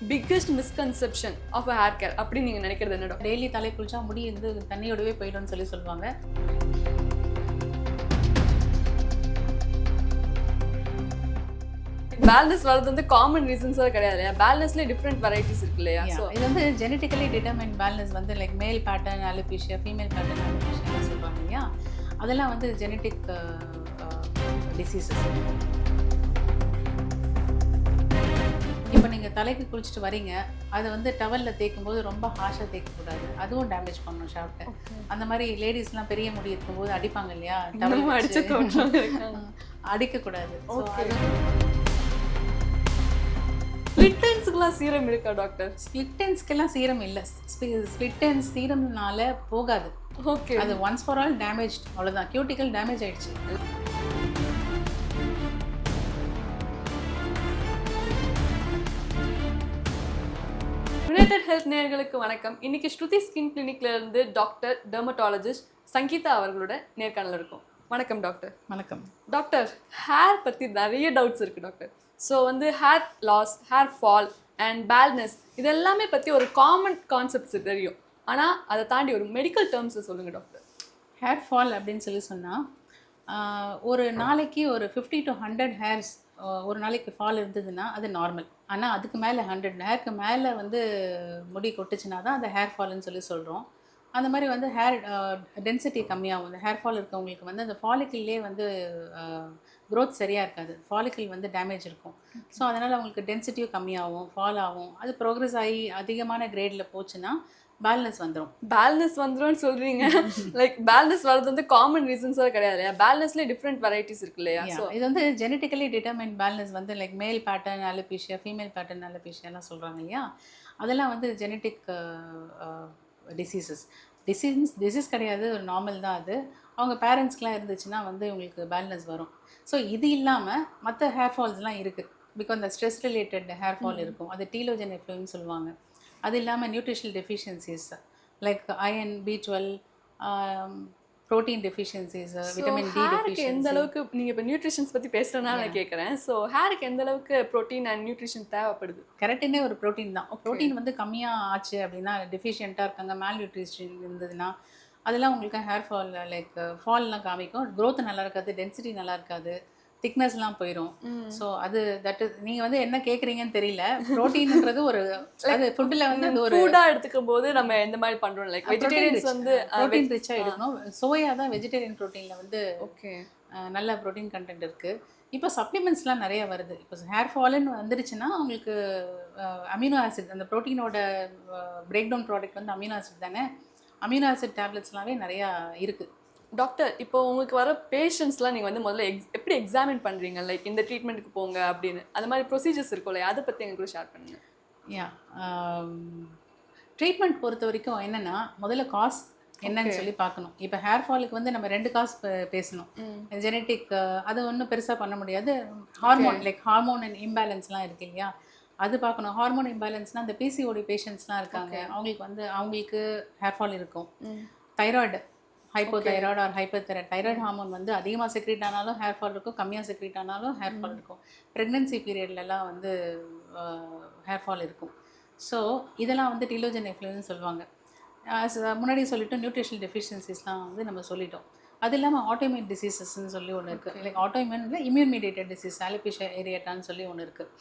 Biggest misconception of hair care அப்படி நீங்கள் நினைக்கிறது என்னடா? டெய்லி தலை குளிச்சா முடி வந்து தண்ணியோடவே போயிடும்னு சொல்லுவாங்க. பேலன்ஸ் வரது வந்து காமன் ரீசன்ஸாக கிடையாது இல்லையா? பேலன்ஸ்லேயே டிஃப்ரெண்ட் வெரைட்டிஸ் இருக்கு இல்லையா? ஸோ இது வந்து ஜெனட்டிக்கலி டிட்டர்மைன் பேலன்ஸ் வந்து like male pattern alopecia, female pattern alopecia சொல்லுவாங்க இல்லையா? அதெல்லாம் வந்து ஜெனட்டிக் டிசீசஸ். இப்போ நீங்கள் தலைக்கு குளிச்சுட்டு வரீங்க, அதை வந்து டவலில் தேய்க்கும் போது ரொம்ப ஹாஷாக தேய்க்கக்கூடாது, அதுவும் டேமேஜ் பண்ணணும் ஷார்ட்டை. அந்த மாதிரி லேடிஸ்லாம் பெரிய முடி இருக்கும்போது அடிப்பாங்க இல்லையா, டவல் அடிச்சு அடிக்கக்கூடாது. ஸ்பிளிட்டன்ஸுக்குலாம் சீரம் இருக்கா டாக்டர்? ஸ்பிளிட்டன்ஸ்க்கெல்லாம் சீரம் இல்லை. ஸ்பிளிட்டன்ஸ் சீரம்னால போகாது. ஓகே, அது ஒன்ஸ் ஃபார் ஆல் டேமேஜ், அவ்வளோதான். கியூட்டிக்கல் டேமேஜ் ஆயிடுச்சு. யுனைடெட் ஹெல்த் நேயர்களுக்கு வணக்கம். இன்னைக்கு ஸ்ருதி ஸ்கின் கிளினிக்ல இருந்து டாக்டர் டெர்மட்டாலஜிஸ்ட் சங்கீதா அவர்களோட நேர்காணல் இருக்கும். வணக்கம் டாக்டர். வணக்கம் டாக்டர். ஹேர் பற்றி நிறைய டவுட்ஸ் இருக்குது டாக்டர். ஸோ வந்து hair loss, hair fall and baldness இது எல்லாமே பற்றி ஒரு காமன் கான்செப்ட்ஸ் தெரியும். ஆனால் அதை தாண்டி ஒரு மெடிக்கல் டேர்ம்ஸை சொல்லுங்கள் டாக்டர். ஹேர் ஃபால் அப்படின்னு சொன்னால் ஒரு நாளைக்கு ஒரு 50 to 100 ஹேர்ஸ் ஒரு நாளைக்கு ஃபால் இருந்ததுன்னா அது நார்மல். ஆனால் அதுக்கு மேலே 100 ஹேருக்கு மேலே வந்து முடி கொட்டுச்சுன்னா தான் அந்த ஹேர் ஃபால்னு சொல்கிறோம். அந்த மாதிரி வந்து ஹேர் டென்சிட்டி கம்மியாகும். அந்த ஹேர் ஃபால் இருக்கவங்களுக்கு வந்து அந்த ஃபாலிக்கிள்லே வந்து க்ரோத் சரியாக இருக்காது, ஃபாலிக்கிள் வந்து டேமேஜ் இருக்கும். ஸோ அதனால் அவங்களுக்கு டென்சிட்டியும் கம்மியாகும், ஃபால் ஆகும். அது ப்ரோக்ரஸ் ஆகி அதிகமான கிரேடில் போச்சுன்னா பேலன்ஸ் வந்துடும். பேலன்ஸ் வந்துடும்னு சொல்கிறீங்க. லைக் பேலன்ஸ் வரது வந்து காமன் ரீசன்ஸாக கிடையாது இல்லையா? பேலன்ஸ்லேயே டிஃப்ரெண்ட் வெரைட்டிஸ் இருக்கு இல்லையா? ஸோ இது வந்து ஜெனட்டிக்கலி டிட்டர்மைன் பேலன்ஸ் வந்து like male pattern alopecia, female pattern அலோபேஷியாலாம் சொல்கிறாங்க இல்லையா? அதெல்லாம் வந்து ஜெனட்டிக் டிசீஸ் கிடையாது, ஒரு நார்மல் தான் அது. அவங்க பேரண்ட்ஸ்க்கெலாம் இருந்துச்சுன்னா வந்து உங்களுக்கு பேலன்ஸ் வரும். ஸோ இது இல்லாமல் மற்ற ஹேர் ஃபால்ஸ்லாம் இருக்குது. பிகாஸ் இந்த ஸ்ட்ரெஸ் ரிலேட்டட் ஹேர் ஃபால் இருக்கும், அது டீலோஜன் எஃப்ளூன்னு சொல்லுவாங்க. அது இல்லாமல் nutritional deficiencies like iron, B12, protein deficiencies, vitamin D deficiency. எந்த அளவுக்கு நீங்கள் இப்போ நியூட்ரிஷன்ஸ் பற்றி பேசுகிறதுனால நான் கேட்குறேன். ஸோ ஹேருக்கு எந்த அளவுக்கு ப்ரோட்டீன் அண்ட் நியூட்ரிஷன் தேவைப்படுது? கரெக்டுன்னே ஒரு ப்ரோட்டீன் தான். ப்ரோட்டீன் வந்து கம்மியாக ஆச்சு அப்படின்னா, டெஃபிஷியண்ட்டாக இருக்காங்க, மேல் நியூட்ரிஷன் இருந்ததுன்னா அதெல்லாம் உங்களுக்கு ஹேர் ஃபால் லைக் ஃபால்லாம் காமிக்கும். க்ரோத் நல்லா இருக்காது, டென்சிட்டி நல்லா இருக்காது, திக்னஸ்லாம் போயிடும். ஸோ அது தட் இஸ் நீங்கள் வந்து என்ன கேட்குறீங்கன்னு தெரியல. ப்ரோட்டீன்ன்றது ஒரு அது ஃபுட்டில் வந்து அது ஒரு ஃபுட்டாக எடுத்துக்கும் போது நம்ம எந்த மாதிரி பண்ணுறோம்? லைக் வெஜிடேரியன்ஸ் வந்து ப்ரோட்டீன் ரிச்சாக எடுக்கணும். சோயா தான் வெஜிடேரியன் ப்ரோட்டீனில் வந்து ஓகே நல்ல ப்ரோட்டீன் கண்டென்ட் இருக்குது. இப்போ சப்ளிமெண்ட்ஸ்லாம் நிறையா வருது. இப்போ ஹேர் ஃபால்னு வந்துருச்சுன்னா உங்களுக்கு அமினோ ஆசிட், அந்த ப்ரோட்டீனோட பிரேக் டவுன் ப்ராடக்ட் வந்து அமினோ ஆசிட் தானே. அமினோ ஆசிட் டேப்லெட்ஸ்லாமே நிறையா இருக்குது. டாக்டர், இப்போ உங்களுக்கு வர பேஷண்ட்ஸ்லாம் நீங்கள் வந்து முதல்ல எப்படி எக்ஸாமின் பண்ணுறீங்க? லைக் இந்த ட்ரீட்மெண்ட்டுக்கு போங்க அப்படின்னு அந்த மாதிரி ப்ரொசீஜர்ஸ் இருக்கும் இல்லையா? அதை பற்றி எங்களுக்கு ஷேர் பண்ணுங்கள். ட்ரீட்மெண்ட் பொறுத்த வரைக்கும் என்னென்னா, முதல்ல காஸ் என்னன்னு சொல்லி பார்க்கணும். இப்போ ஹேர் ஃபாலுக்கு வந்து நம்ம 2 காஸ் பேசணும். ஜெனட்டிக் அது ஒன்றும் பெருசாக பண்ண முடியாது. ஹார்மோன் லைக் ஹார்மோன் அண்ட் இம்பேலன்ஸ்லாம் இருக்கு இல்லையா, அது பார்க்கணும். ஹார்மோன் இம்பேலன்ஸ்னால் அந்த PCOD பேஷண்ட்ஸ்லாம் இருக்காங்க, அவங்களுக்கு ஹேர் ஃபால் இருக்கும். Thyroid, hypothyroid or hyperthyroid, thyroid hormone வந்து அதிகமாக செக்ரேட் ஆனாலும் ஹேர் ஃபால் இருக்கும், கம்மியாக செக்ரேட் ஆனாலும் ஹேர் ஃபால் இருக்கும். ப்ரெக்னென்சி பீரியட்லலாம் வந்து ஹேர் ஃபால் இருக்கும். ஸோ இதெல்லாம் வந்து டீலோஜன் எஃப்ளூன்னு சொல்லுவாங்க. முன்னாடி சொல்லிட்டோம், நியூட்ரிஷனல் டெஃபிஷியன்சிஸ்லாம் வந்து நம்ம சொல்லிட்டோம். அது இல்லாமல் ஆட்டோமியூன் டிசீசஸ்ன்னு சொல்லி ஒன்று இருக்குது. Like autoimmune immune mediated disease, alopecia ஏரியாட்டான்னு சொல்லி ஒன்று இருக்குது.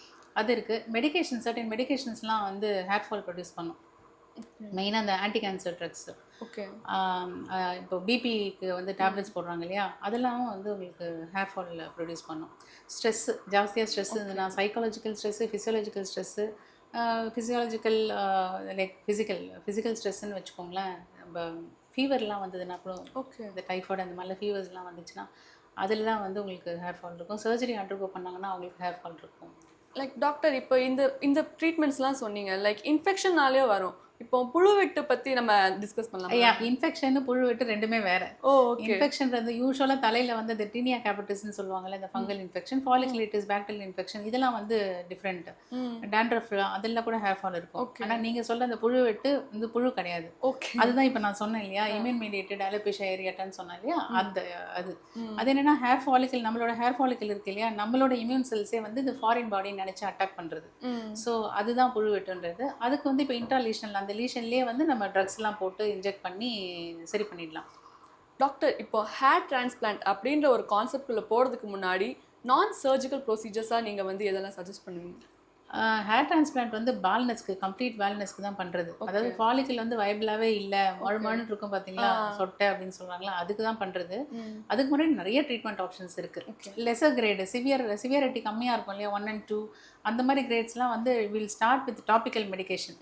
அது இருக்குது. மெடிகேஷன், சர்டன் மெடிகேஷன்ஸ்லாம் வந்து ஹேர் ஃபால் ப்ரொடியூஸ் பண்ணும். மெயினாக அந்த ஆன்டி கேன்சர் ட்ரக்ஸ். ஓகே, இப்போ பிபிக்கு வந்து டேப்லெட்ஸ் போடுறாங்க இல்லையா, அதெல்லாம் வந்து உங்களுக்கு ஹேர் ஃபால் ப்ரொடியூஸ் பண்ணும். ஸ்ட்ரெஸ்ஸு, ஜாஸ்தியாக ஸ்ட்ரெஸ் இருந்ததுன்னா, psychological stress, physiological stress, physiological like physical ஸ்ட்ரெஸ்ஸுன்னு வச்சுக்கோங்களேன். நம்ம ஃபீவர்லாம் வந்ததுன்னா கூட, ஓகே, இந்த டைஃபாய்டு அந்த மாதிரிலாம் ஃபீவர்ஸ்லாம் வந்துச்சுன்னா அதில் தான் வந்து உங்களுக்கு ஹேர் ஃபால் இருக்கும். சர்ஜரி அண்டர்கோ பண்ணாங்கன்னா அவங்களுக்கு ஹேர் ஃபால் இருக்கும். லைக் டாக்டர், இப்போ இந்த ட்ரீட்மெண்ட்ஸ்லாம் சொன்னீங்க, லைக் இன்ஃபெக்ஷன்னாலே வரும். இப்போ புழுவெட்டு பத்தி நம்ம டிஸ்கஸ் பண்ணலாம். இன்ஃபெக்ஷன் புழு வெட்டு ரெண்டுமே வேற. ஓ ஓகே. இன்ஃபெக்ஷன்றது யூஸ்வலாக தலையில் வந்து இந்த டீனியா கேபிட்டிஸ்ன்னு சொல்லுவாங்கல்ல, இந்த fungal infection, folliculitis, bacterial infection, இதெல்லாம் வந்து டிஃப்ரெண்ட். டேண்ட்ரஃப் அதெல்லாம் கூட ஹேர் ஃபால் இருக்கும். ஆனால் நீங்கள் சொல்ல அந்த புழு வெட்டு வந்து புழு கிடையாது. ஓகே. அதுதான் இப்போ நான் சொன்னேன் இல்லையா, இம்யூன் மீடியேட்டட் அலோபேஷியா ஏரியாட்டான்னு சொன்னேன் இல்லையா, அது என்னன்னா ஹேர் ஃபாலிக்கல், நம்மளோட ஹேர் ஃபாலிக்கல் இருக்கு இல்லையா, நம்மளோட இம்யூன் செல்ஸே வந்து இந்த ஃபாரின் பாடின்னு நினச்சி அட்டாக் பண்ணுறது. ஸோ அதுதான் புழு வெட்டுன்றது. அதுக்கு வந்து இப்போ இன்ட்ராலீஷனல் அந்த லீஷன்லேயே வந்து நம்ம ட்ரக்ஸ்லாம் போட்டு இன்ஜெக்ட் பண்ணி சரி பண்ணிடலாம். டாக்டர், இப்போ ஹேர் டிரான்ஸ்பிளான்ட் அப்படின்ற ஒரு கான்செப்ட்குள்ளே போகிறதுக்கு முன்னாடி நான் சர்ஜிக்கல் ப்ரொசீஜர்ஸாக நீங்கள் வந்து எதெல்லாம் சஜஸ்ட் பண்ணுவீங்க? ஹேர் டிரான்ஸ்பிளான்ட் வந்து பால்னஸ்க்கு, கம்ப்ளீட் பால்னஸ்க்கு தான் பண்ணுறது. அதாவது ஃபாலிக்கல் வந்து வைபிளாகவே இல்லை, மழுமழுன்னு இருக்கும் பார்த்தீங்களா, சொட்டை அப்படின்னு சொல்கிறாங்களா, அதுக்கு தான் பண்ணுறது. அதுக்கு முன்னாடி நிறைய ட்ரீட்மெண்ட் ஆப்ஷன்ஸ் இருக்குது. லெசர் கிரேடு, சிவியரிட்டி கம்மியாக இருக்கும் இல்லையா, 1 and 2 அந்த மாதிரி கிரேட்ஸ்லாம் வந்து will start with topical medication.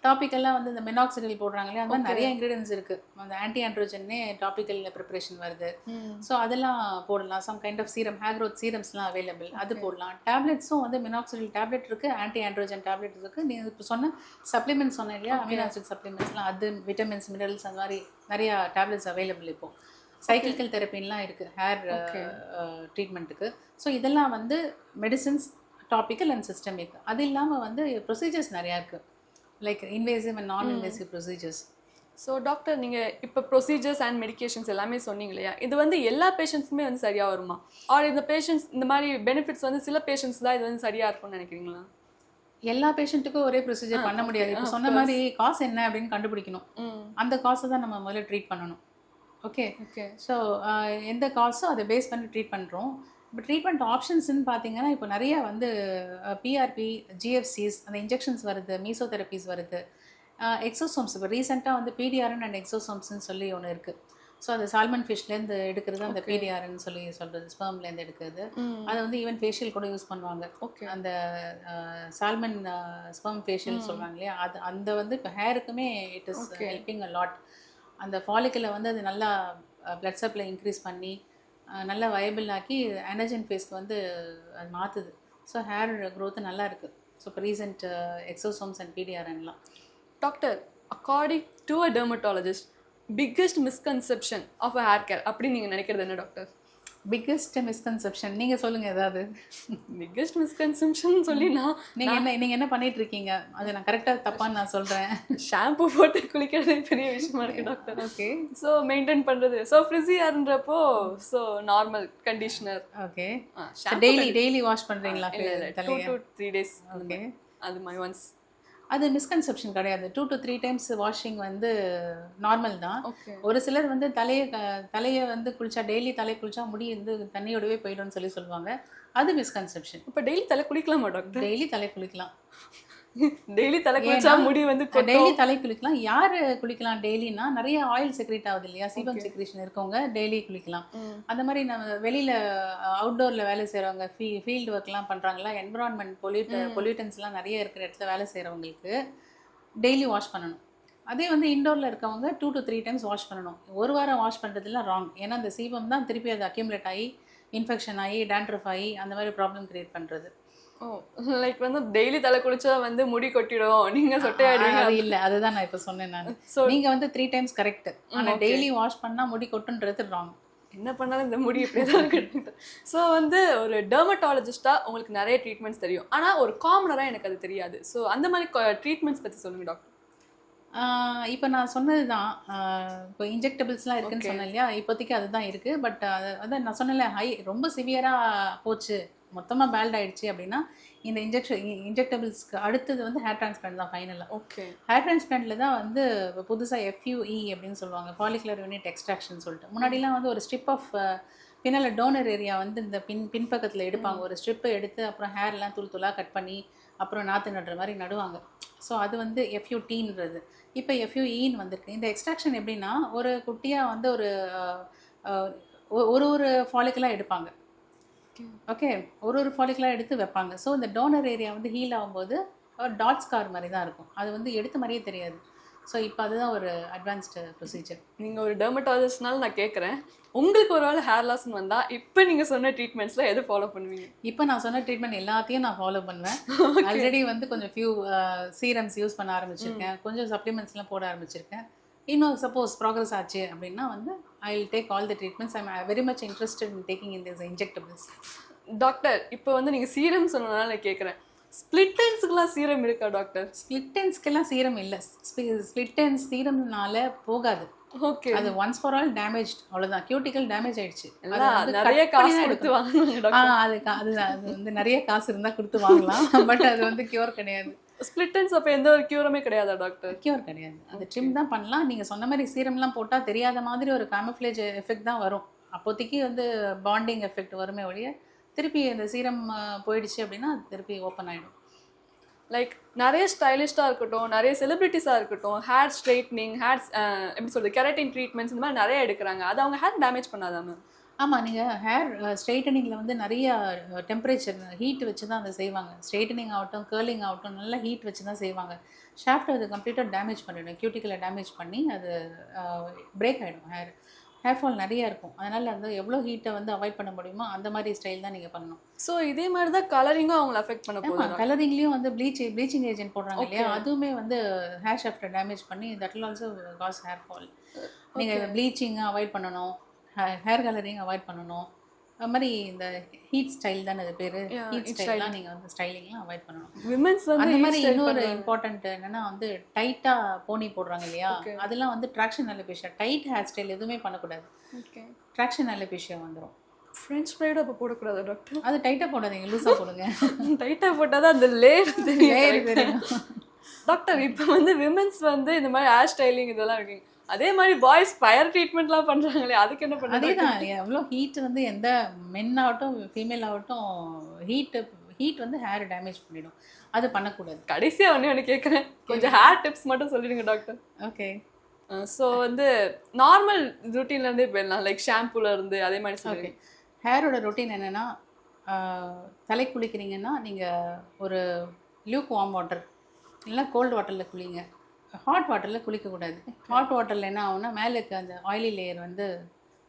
டாபிக்கல்லாம் வந்து இந்த மெனாக்சிடில் போடுறாங்க இல்லையா, அந்த நிறைய இன்க்ரீடியன்ஸ் இருக்குது. அந்த ஆன்டி ஆண்ட்ரோஜன்னே டாபிக்கல் ப்ரிப்பரேஷன் வருது. ஸோ அதெல்லாம் போடலாம். Some kind of serum, hair growth சீரம்ஸ்லாம் அவைலபிள், அது போடலாம். டேப்லெட்ஸும் வந்து மெனாக்சிடில் டேப்லெட் இருக்குது, ஆன்டி ஆண்ட்ரோஜன் டேப்லெட் இருக்குது. நீங்கள் இப்போ சொன்ன சப்ளிமெண்ட்ஸ் சொன்னேன் இல்லையா, அமினோ ஆசிட் சப்ளிமெண்ட்ஸ்லாம், அது விட்டமின்ஸ், மினரல்ஸ், அந்த மாதிரி நிறையா டேப்லெட்ஸ் அவைலபிள். இப்போ சைக்கிளிக்கல் தெரப்பின்லாம் இருக்குது ஹேர் ட்ரீட்மெண்ட்டுக்கு. ஸோ இதெல்லாம் வந்து மெடிசின்ஸ், டாபிக்கல் அண்ட் சிஸ்டமிக். அது இல்லாமல் வந்து ப்ரொசீஜர்ஸ் நிறையா இருக்குது, லைக் இன்வேசிவ் அண்ட் நான் இன்வேசிவ் ப்ரொசீஜர்ஸ். ஸோ டாக்டர், நீங்கள் இப்போ ப்ரொசீஜர்ஸ் அண்ட் மெடிகேஷன்ஸ் எல்லாமே சொன்னீங்க இல்லையா, இது வந்து எல்லா பேஷண்ட்ஸுமே வந்து சரியாக வருமா? ஆர் இந்த பேஷண்ட்ஸ் இந்த மாதிரி பெனிஃபிட்ஸ் வந்து சில பேஷண்ட்ஸ் தான் இது வந்து சரியாக இருக்கும்னு நினைக்கிறீங்களா? எல்லா பேஷண்ட்டுக்கும் ஒரே ப்ரொசீஜர் பண்ண முடியாது. இப்போ சொன்ன மாதிரி காசு என்ன அப்படின்னு கண்டுபிடிக்கணும். அந்த காசை தான் நம்ம முதல்ல ட்ரீட் பண்ணணும். ஓகே. ஸோ எந்த காசோ அதை பேஸ் பண்ணி ட்ரீட் பண்ணுறோம். இப்போ ட்ரீட்மெண்ட் ஆப்ஷன்ஸ்ன்னு பார்த்தீங்கன்னா இப்போ நிறைய வந்து பிஆர்பி, ஜிஎஃப்சிஸ், அந்த இன்ஜெக்ஷன்ஸ் வருது, மீசோதெரப்பிஸ் வருது, எக்ஸோசோம்ஸ். இப்போ ரீசெண்டாக வந்து பிடிஆர்என் அண்ட் எக்ஸோசோம்ஸ்ன்னு சொல்லி ஒன்று இருக்குது. ஸோ அது சால்மன் ஃபிஷ்லேருந்து எடுக்கிறது, அந்த பிடிஆர்ன்னு சொல்லி சொல்கிறது, ஸ்பெர்ம்லேருந்து எடுக்கிறது. அதை வந்து ஈவன் ஃபேஷியல் கூட யூஸ் பண்ணுவாங்க. அந்த சால்மன் ஸ்பெர்ம் ஃபேஷியல் சொல்கிறாங்க இல்லையா, அது அந்த வந்து இப்போ ஹேருக்குமே it is helping a lot. அந்த ஃபாலிக்கலை வந்து அது நல்லா பிளட் சப்ளை இன்க்ரீஸ் பண்ணி நல்லா வயபிள் ஆக்கி ஆனஜன் ஃபேஸ்க்கு வந்து அது மாற்றுது. ஸோ ஹேர் க்ரோத்து நல்லா இருக்குது. ஸோ இப்போ ரீசெண்ட் எக்ஸோசோம்ஸ் அண்ட் பிடிஆர்என்லாம். Doctor, according to a dermatologist, biggest misconception of a hair care அப்படின்னு நீங்கள் நினைக்கிறது என்ன டாக்டர்? பிக்கெஸ்ட் மிஸ்கன்செப்ஷன் நீங்கள் சொல்லுங்கள் ஏதாவது. பிக்கெஸ்ட் மிஸ்கன்செப்ஷன் சொல்லி நீங்கள் என்ன பண்ணிட்டு இருக்கீங்க, அது நான் கரெக்டாக தப்பான்னு நான் சொல்கிறேன். ஷாம்பு போட்டு குளிக்கிறதே பெரிய விஷயமா இருக்கு டாக்டர். ஓகே. ஸோ மெயின்டைன் பண்ணுறது, ஸோ ஃப்ரிஸியான்றப்போ so normal conditioner. Okay. Daily wash பண்ணுறீங்களா? 2 to 3 days. ஓகே. அது மை ஒன்ஸ். அது மிஸ்கன்செப்ஷன் கிடையாது. 2 to 3 times வாஷிங் வந்து நார்மல் தான். ஒரு சிலர் வந்து தலையை வந்து குளிச்சா, டெய்லி தலை குளிச்சா முடி வந்து தண்ணியோடவே போயிடும்னு சொல்லுவாங்க. அது மிஸ்கன்செப்ஷன். இப்போ டெய்லி தலை குளிக்கலாமா டாக்டர்? டெய்லி தலை குளிக்கலாம். டெய்லி தலை குளிச்சா முடி வந்து டெய்லி தலை குளிக்கலாம். யாரு குளிக்கலாம் டெய்லினா, நிறைய ஆயில் செக்ரேட் ஆகுது இல்லையா, சீபம் செக்ரேஷன் இருக்கவங்க டெய்லி குளிக்கலாம். அந்த மாதிரி நம்ம வெளியில அவுட்டோர்ல வேலை செய்யறவங்க, ஃபீல்டு ஒர்க்லாம் பண்றாங்களா, என்விரான்மெண்ட் பொல்யூட்டன்ஸ்லாம் நிறைய இருக்கிற இடத்துல வேலை செய்யறவங்களுக்கு டெய்லி வாஷ் பண்ணணும். அதே வந்து இண்டோர்ல இருக்கவங்க 2 to 3 times வாஷ் பண்ணணும். ஒரு வாரம் வாஷ் பண்றதுலாம் ராங். ஏன்னா அந்த சீபம் தான் திருப்பி அது அக்யூமுலேட் ஆகி இன்ஃபெக்ஷன் ஆகி டேண்ட்ரஃப் ஆகி அந்த மாதிரி ப்ராப்ளம் கிரியேட் பண்றது. ஓ, லைக் வந்து டெய்லி தலை குளிச்சா வந்து முடி கொட்டிடும், நீங்க சொட்டையாடுவீங்க. அது இல்ல, அதுதான் நான் இப்போ சொன்னேன். நான் நீங்க வந்து 3 times கரெக்ட். ஆனா டெய்லி வாஷ் பண்ணா முடி கொட்டுன்றது ராங். என்ன பண்ணாலும் இந்த முடி இப்படிதான் கட்டு. ஸோ வந்து ஒரு டெர்மட்டாலஜிஸ்டா உங்களுக்கு நிறைய ட்ரீட்மெண்ட்ஸ் தெரியும், ஆனா ஒரு காமனரா எனக்கு அது தெரியாது. ஸோ அந்த மாதிரி ட்ரீட்மெண்ட்ஸ் பத்தி சொல்லுங்க டாக்டர். இப்போ நான் சொன்னது தான், இப்போ இன்ஜெக்டபிள்ஸ்லாம் இருக்குன்னு சொன்னேன் இல்லையா, இப்போதைக்கு அதுதான் இருக்குது. பட் அதான் நான் சொன்னேன்ல, ரொம்ப சிவியராக போச்சு, மொத்தமாக பேல்ட் ஆகிடுச்சு அப்படின்னா இந்த இன்ஜெக்டபிள்ஸ்க்கு அடுத்தது வந்து ஹேர் டிரான்ஸ்பிளான்ட் தான் ஃபைனலாக. ஓகே. ஹேர் டிரான்ஸ்பிளான்ட்டில் தான் வந்து புதுசாக FUE அப்படின்னு சொல்லுவாங்க, ஃபாலிகுலர் யூனிட் எக்ஸ்ட்ராக்ஷன் சொல்லிட்டு. முன்னாடிலாம் வந்து ஒரு ஸ்ட்ரிப் ஆஃப் பின்னால் டோனர் ஏரியா வந்து இந்த பின்பக்கத்தில் எடுப்பாங்க. ஒரு ஸ்ட்ரிப்பை எடுத்து அப்புறம் ஹேர்லாம் தூளாக கட் பண்ணி அப்புறம் நாற்று நடுற மாதிரி நடுவாங்க. ஸோ அது வந்து FUTன்றது. இப்போ FUEன்னு வந்திருக்கு. இந்த எக்ஸ்ட்ராக்ஷன் எப்படின்னா, ஒரு குட்டியாக வந்து ஒரு ஃபாலிகுலாக எடுப்பாங்க. ஓகே, ஒரு ஃபாலிகுலாக எடுத்து வைப்பாங்க. ஸோ இந்த டோனர் ஏரியா வந்து ஹீல் ஆகும்போது டாட் ஸ்கார் மாதிரி தான் இருக்கும். அது வந்து எடுத்த மாதிரியே தெரியாது. ஸோ இப்போ அதுதான் ஒரு அட்வான்ஸ்டு ப்ரொசீஜர். நீங்கள் ஒரு டெர்மட்டாலஜிஸ்ட்னால நான் கேட்குறேன், உங்களுக்கு ஒரு வேளை ஹேர் லாஸ்ன்னு வந்தால் இப்போ நீங்கள் சொன்ன ட்ரீட்மெண்ட்ஸில் எது ஃபாலோ பண்ணுவீங்க? இப்போ நான் சொன்ன ட்ரீட்மெண்ட் எல்லாத்தையும் நான் ஃபாலோ பண்ணுவேன். ஆல்ரெடி வந்து கொஞ்சம் ஃபியூ சீரம்ஸ் யூஸ் பண்ண ஆரம்பிச்சிருக்கேன், கொஞ்சம் சப்ளிமெண்ட்ஸ்லாம் போட ஆரம்பிச்சிருக்கேன். இன்னும் சப்போஸ் ப்ராக்ரஸ் ஆச்சு அப்படின்னா வந்து I will take all the treatments. I am very much interested in taking in this injectables. Doctor இப்போ வந்து நீங்கள் சீரம் சொன்னதுனால நான் கேட்குறேன், ஸ்பிளிட் எண்ட்ஸுக்குலாம் சீரம் இருக்கா டாக்டர்? ஸ்பிளிட் எண்ட்ஸ்க்கெல்லாம் சீரம் இல்லை. ஸ்பிளிட் எண்ட்ஸ் சீரம்னால போகாது. ஓகே, அது ஒன்ஸ் ஃபார் ஆல் டேமேஜ், அவ்வளோதான். கியூட்டிக்கல் டேமேஜ் ஆயிடுச்சு. நிறைய காசு கொடுத்து வாங்கணும். அது வந்து நிறைய காசு இருந்தால் கொடுத்து வாங்கலாம், பட் அது வந்து கியூர் கிடையாது. ஸ்பிளிட் எண்ட்ஸ் அப்போ எந்த ஒரு கியூருமே கிடையாதா டாக்டர்? கியூர் கிடையாது. அது ட்ரிம் தான் பண்ணலாம். நீங்கள் சொன்ன மாதிரி சீரம்லாம் போட்டால் தெரியாத மாதிரி ஒரு காமஃப்ளேஜ் எஃபெக்ட் தான் வரும். அப்போதைக்கு வந்து பாண்டிங் எஃபெக்ட் வருமே ஒழிய திருப்பி அந்த சீரம் போயிடுச்சு அப்படின்னா அது திருப்பி ஓப்பன் ஆகிடும். லைக் நிறைய ஸ்டைலிஷ்டாக இருக்கட்டும், நிறைய செலிபிரிட்டிஸாக இருக்கட்டும், ஹேர் ஸ்ட்ரைட்னிங், ஹேர் எப்படி சொல்கிறது, கெரட்டின் ட்ரீட்மெண்ட்ஸ் இந்த மாதிரி நிறைய எடுக்கிறாங்க. அது அவங்க ஹேர் டேமேஜ் பண்ணாதாம? ஆமாம், நீங்கள் ஹேர் ஸ்ட்ரைட்டனிங்கில் வந்து நிறைய டெம்பரேச்சர் ஹீட் வச்சு தான் அதை செய்வாங்க. ஸ்ட்ரைட்டனிங் ஆகட்டும், கேர்லிங் ஆகட்டும், நல்லா ஹீட் வச்சு தான் செய்வாங்க. ஷாஃப்ட் அது கம்ப்ளீட்டாக டேமேஜ் பண்ணிவிடும். கியூட்டிக்கலை டேமேஜ் பண்ணி அது பிரேக் ஆகிடும். ஹேர் ஃபால் நிறைய இருக்கும். அதனால் வந்து எவ்வளோ ஹீட்டை வந்து அவாய்ட் பண்ண முடியுமோ அந்த மாதிரி ஸ்டைல் தான் நீங்கள் பண்ணணும். ஸோ இதே மாதிரி தான் கலரிங்கும் அவங்களை அஃபெக்ட் பண்ண போகுது. கலரிங்லேயும் வந்து ப்ளீச்சிங் ஏஜென்ட் போடுறாங்க இல்லையா, அதுவுமே வந்து ஹேர் ஷாஃப்ட்டை டேமேஜ் பண்ணி that will also cause hair fall. நீங்கள் ப்ளீச்சிங்கை அவாய்ட் பண்ணணும், ஹேர் கலரிங் அவாய்ட் பண்ணணும். அது மாதிரி இந்த ஹீட் ஸ்டைல் தானே அது பேர், ஹீட் ஸ்டைல்லாம் நீங்கள் வந்து ஸ்டைலிங்லாம் அவாய்ட் பண்ணணும். விமென்ஸ் வந்து அந்த மாதிரி இன்னொரு இம்பார்ட்டன்ட் என்னன்னா வந்து டைட்டாக போனி போடுறாங்க இல்லையா, அதெல்லாம் வந்து traction alopecia. Tight hair style எதுவுமே பண்ணக்கூடாது. ட்ராக்ஷன் அலோபேஷியா வந்துடும். ஃப்ரெஞ்ச் ஃப்ரைடு அப்போ போடக்கூடாது டாக்டர்? அது டைட்டாக போடாதீங்க, லூஸாக போடுங்க. டைட்டாக போட்டால் தான் அந்த லேயர் தெரியும் டாக்டர். இப்போ வந்து விமென்ஸ் வந்து இந்த மாதிரி ஹேர் ஸ்டைலிங் இதெல்லாம் இருக்குங்க, அதே மாதிரி பாய்ஸ் ஃபயர் ட்ரீட்மெண்ட்லாம் பண்ணுறாங்களே, அதுக்கு என்ன பண்ணுறது? அதே தான். எவ்வளோ ஹீட் வந்து எந்த மென் ஆகட்டும் ஃபீமேல் ஆகட்டும் ஹீட் வந்து ஹேர் டேமேஜ் பண்ணிடும். அது பண்ணக்கூடாது. கடைசியாக ஒன்று கேட்குறேன், கொஞ்சம் ஹேர் டிப்ஸ் மட்டும் சொல்லிடுங்க டாக்டர். ஓகே. ஸோ வந்து நார்மல் ருட்டீன்லேருந்தே போயிடலாம், லைக் ஷாம்பூலேருந்து அதே மாதிரி சொல்லுங்க. ஹேரோட ரொட்டீன் என்னென்னா, தலை குளிக்கிறீங்கன்னா நீங்கள் ஒரு லியூக் வார்ம் வாட்டர் இல்லைனா கோல்டு வாட்டரில் குளிங்க. ஹாட் வாட்டரில் குளிக்கக்கூடாது. ஹாட் வாட்டரில் என்ன ஆகும்னா மேலே இருக்க அந்த ஆயிலி லேயர் வந்து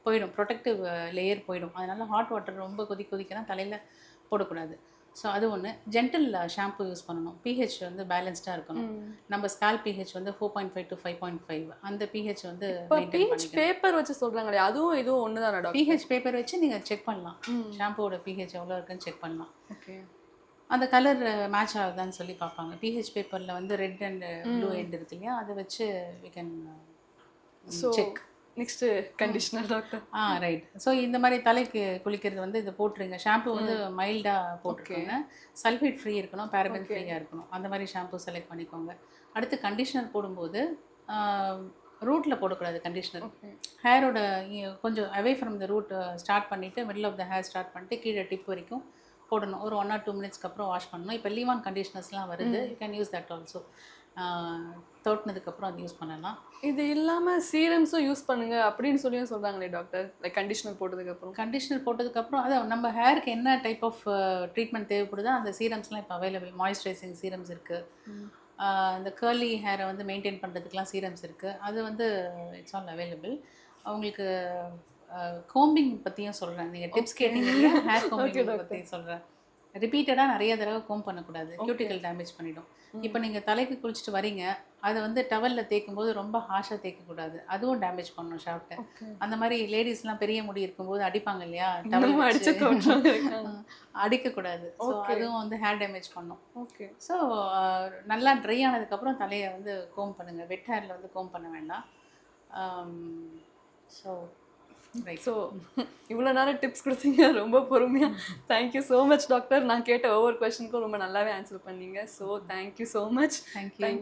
போயிடும், ப்ரொடெக்டிவ் லேயர் போயிடும். அதனால் ஹாட் வாட்டர் ரொம்ப கொதிக்கலாம் தலையில் போடக்கூடாது. ஸோ அது ஒன்று. ஜென்டில் ஷாம்பு யூஸ் பண்ணணும். பிஹெச் வந்து பேலன்ஸ்டாக இருக்கணும். நம்ம ஸ்கால் பிஹெச் வந்து 4.5 to 5.5 அந்த பிஹெச் வந்து பிஹெச் பேப்பர் வச்சு சொல்கிறாங்களே, அதுவும் இதுவும் ஒன்று தான் டாக்டர்? பிஹெச் பேப்பர் வச்சு நீங்கள் செக் பண்ணலாம், ஷாம்புவோட பிஹெச் எவ்வளோ இருக்குன்னு செக் பண்ணலாம். ஓகே. அந்த கலர் மேட்ச் ஆகுதான்னு சொல்லி பார்ப்பாங்க. பிஹெச் பேப்பரில் வந்து ரெட் அண்ட் ப்ளூ எண்ட் இருக்கு இல்லையா, அதை வச்சு we can check. Next conditioner doctor. Right. So இந்த மாதிரி தலைக்கு குளிக்கிறது வந்து இதை போட்டுருங்க. ஷாம்பு வந்து மைல்டாக போட்டுருக்கோங்க. சல்ஃபேட் ஃப்ரீ இருக்கணும், பேரபன் ஃப்ரீயாக இருக்கணும். அந்த மாதிரி ஷாம்பு செலக்ட் பண்ணிக்கோங்க. அடுத்து கண்டிஷனர் போடும்போது ரூட்டில் போடக்கூடாது கண்டிஷனர். ஹேரோட கொஞ்சம் away from the root start பண்ணிவிட்டு middle of the hair start பண்ணிட்டு கீழே டிப் வரைக்கும் போடணும். ஒரு 1 or 2 மினிட்ஸ்க்கு அப்புறம் வாஷ் பண்ணணும். இப்போ லீவான் கண்டிஷனர்ஸ்லாம் வருது, you can use that also. தோட்டினதுக்கப்புறம் அது யூஸ் பண்ணலாம். இது இல்லாமல் சீரம்ஸும் யூஸ் பண்ணுங்க அப்படின்னு சொல்லியும் சொல்கிறாங்களே டாக்டர், லைக் கண்டிஷனர் போட்டதுக்கப்புறம்? கண்டிஷனர் போட்டதுக்கப்புறம் அதான் நம்ம ஹேருக்கு என்ன டைப் ஆஃப் ட்ரீட்மெண்ட் தேவைப்படுதோ அந்த சீரம்ஸ்லாம் இப்போ அவைலபிள். மாய்ஸ்சரைசிங் சீரம்ஸ் இருக்குது. இந்த கேர்லி ஹேரை வந்து மெயின்டைன் பண்ணுறதுக்குலாம் சீரம்ஸ் இருக்குது. அது வந்து இட்ஸ் ஆல் அவைலபிள். அவங்களுக்கு கோம்பிங் பற்றியும் சொல்கிறேன். நீங்கள் டிப்ஸ் கேட்டீங்க இல்லையா, ஹேர் கோம்பிங் பற்றி சொல்கிறேன். ரிப்பீட்டடாக நிறைய தடவை கோம் பண்ணக்கூடாது, கியூட்டிக்கல் டேமேஜ் பண்ணிடும். இப்போ நீங்கள் தலைக்கு குளிச்சுட்டு வரீங்க, அதை வந்து டவலில் தேய்க்கும் போது ரொம்ப ஹாஷாக தேய்க்கக்கூடாது, அதுவும் டேமேஜ் பண்ணணும் ஷாஃப்ட்டை. அந்த மாதிரி லேடிஸ்லாம் பெரிய முடி இருக்கும்போது அடிப்பாங்க இல்லையா, டவல் அடிக்கக்கூடாது. ஸோ அதுவும் வந்து ஹேர் டேமேஜ் பண்ணும். ஓகே. ஸோ நல்லா ட்ரை ஆனதுக்கப்புறம் தலையை வந்து கோம் பண்ணுங்கள். வெட் ஹேரில் வந்து கோம் பண்ண வேண்டாம். ஸோ ஸோ இவ்வளோ நேரம் டிப்ஸ் கொடுத்தீங்க, ரொம்ப பொறுமையாக. Thank you so much doctor. நான் கேட்ட ஒவ்வொரு கொஸ்டினுக்கும் ரொம்ப நல்லாவே ஆன்சர் பண்ணீங்க. So thank you so much. Thank you.